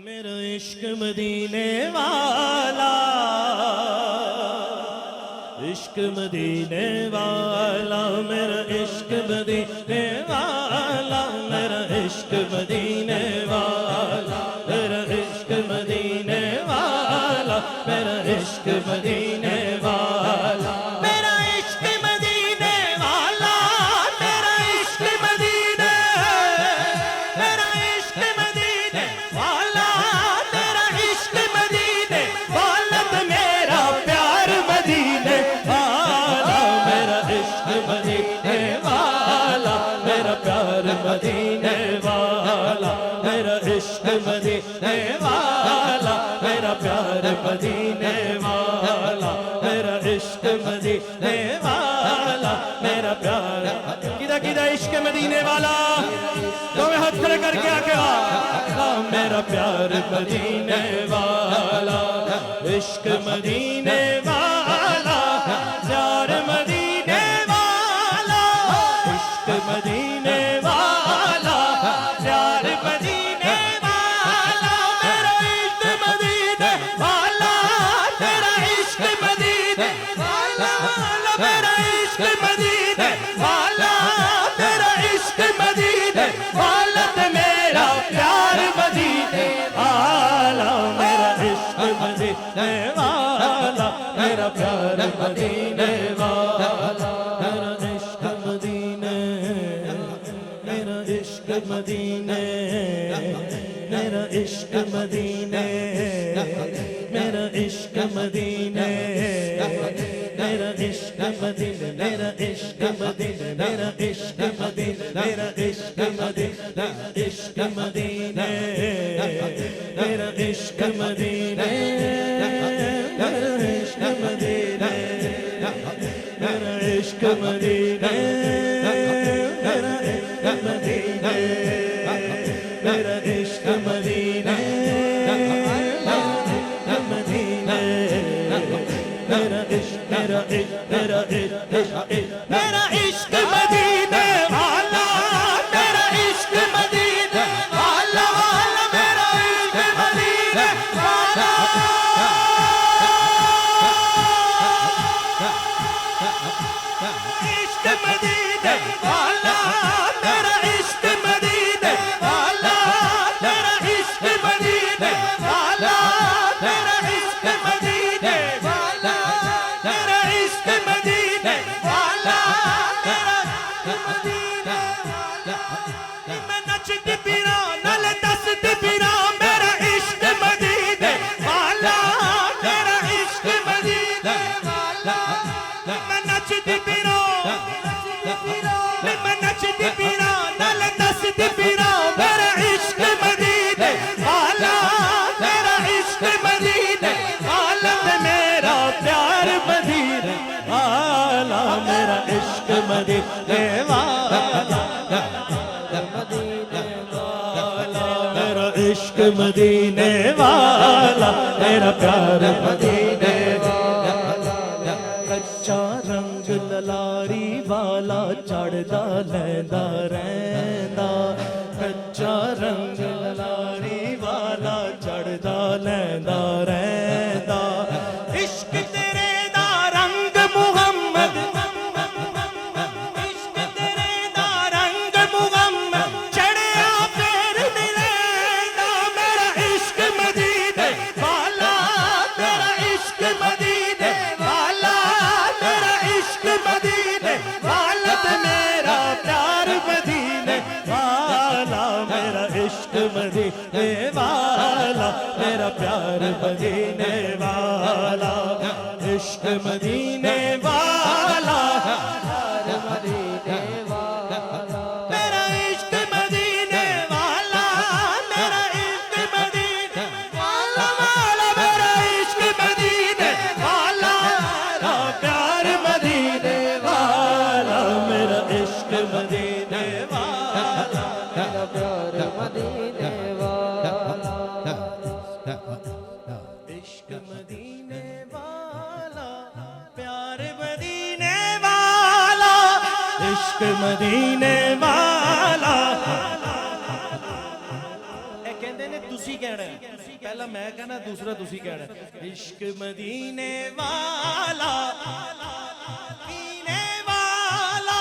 میرا عشق مدینے والا، عشق مدینے والا، میرا عشق مدینے والا، میرا عشق مدینے والا، میرا عشق مدینے والا، میرا عشق مدینے والا، میرا عشق مدینے والا، میرا عشق مدینے، میرا عشق مدینے والا، میرا عشق مدینے والا، میرا پیار مدینے والا، میرا عشق مدینے والا، میرا پیار مدینے والا، میرا عشق مدینے والا، میرا پیار مدینے والا، میرا عشق مدینے والا، میرا پیار کدھا کدھا عشق مدینے والا تو میں ہاتھ کھڑے کر کے آگے میرا پیار مدینے والا، عشق مدینے والا، پیار مدینے والا، عشق مدینے والا، پیار مدینے والا، میرا عشق مدینے والا، میرا عشق مدینے والا، میرا عشق مدینے والا، میرا عشق مدینے والا، میرا پیار مدینے والا، میرا عشق مدینے والا، میرا پیار مدینے والا، میرا عشق مدینے، میرا عشق مدینے، میرا عشق مدینے، میرا عشق مدینے، میرا عشق مدینے، میرا عشق مدینے، میرا عشق مدینے، میرا عشق مدینے، عشق مدینے، میرا عشق مدینے، میرا عشق مدینے، میرا عشق مدینے، میرا عشق مدینے، میرا عشق مدینے، میرا عشق، میرا عشق، میرا عشق، میرا عشق مدینے والا، میرا عشق مدینے والا، میرا عشق مدینے والا، عشق مدینے والا، میرا عشق مدینے والا، میرا عشق مدینے والا، میرا عشق مدینے والا، میرا عشق مدینے والا، میرا عشق مدینے والا، میں نچتی پیرا نال دستی پیرا، میرا عشق مدینے والا، میرا عشق مدینے والا، میں نچتی پیرا، میں نچتی پیرا نال دستی پیرا، میرا عشق مدینے والا، میرا عشق مدینے والا، میرا پیار مدینے والا، میرا عشق مدینے والا، میرا عشق مدینے والا، میرا پیار مدینے والا، کچا رنگ للاری والا چڑھدا لیندا رہندا، کچا رنگ للاری والا چڑھدا لیندا رہندا، عشق تیرے دا رنگ محمد، عشق تیرے دا رنگ محمد چڑھیا پھر ملیندا، میرا عشق مدینے والا، میرا عشق مدینے والا، میرا عشق مدینے والا، میرا پیار مدینے والا، میرا عشق مدینے والا، میرا پیار مدینے والا، عشق مدینے والا، میرا عشق مدینے والا، میرا عشق مدینے والا، میرا عشق مدینے والا، میرا پیار مدینے والا، میرا عشق مدینے والا، میرا پیار مدینے والا، عشق مدینے والا، پیار مدینے والا، عشق مدینے والا، اے کہندے نے تسی ਤੁਸੀਂ ਕਹਿਣਾ ਹੈ। ਪਹਿਲਾਂ ਮੈਂ ਕਹਿਣਾ, ਦੂਸਰਾ ਤੁਸੀਂ ਕਹਿਣਾ। ਇਸ਼ਕ ਮਦੀਨੇ ਵਾਲਾ, ਮਦੀਨੇ ਵਾਲਾ,